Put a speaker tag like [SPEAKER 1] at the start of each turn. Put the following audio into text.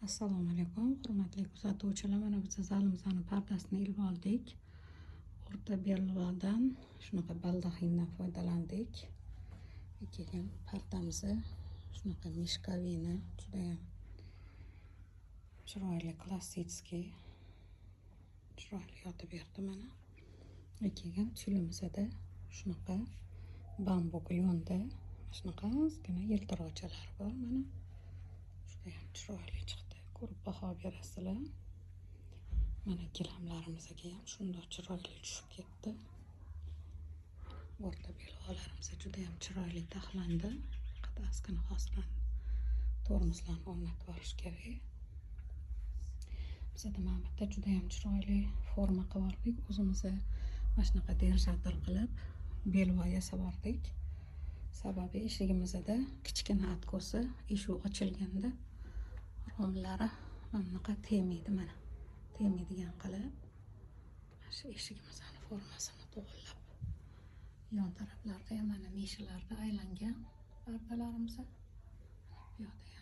[SPEAKER 1] Assalomu alaykum, hurmatli kuzatuvchilar. Mana biz zalimizning pardasini ilib oldik. O'rta belvadan shunaqa baldaqindan foydalandik. Keyin pardamizni shunaqa mishkavini juda ham chiroyli, klassitskiy chiroyli yotib berdi mana. Keyin tyulimizda shunaqa bambu lyonda shunaqa ozgina yiltirochalar bor mana. Juda ham chiroyli chiqdi. Ko'rib baho berasizlar. Mana gilamlarimizga ham shundoq chiroyli tushib ketdi. O'rta belvalarimiz juda ham chiroyli taxlandi. Faqat ozgina hozirdan tormozlarni o'rnatib olish kerak. Bizda mana bitta juda ham chiroyli forma qilib oldik. O'zimizni mana shunaqa derjadir qilib belva yasab oldik. Sababi eshigimizda kichkina atkosi eshik ochilganda romlari mana bunaqa tegmaydi mana. Tegmaydigan qilib shu eshigimizning formasini to'g'irlab yon taraflarda ham mana meshalarda aylangan pardalarimiz. Bu yoqda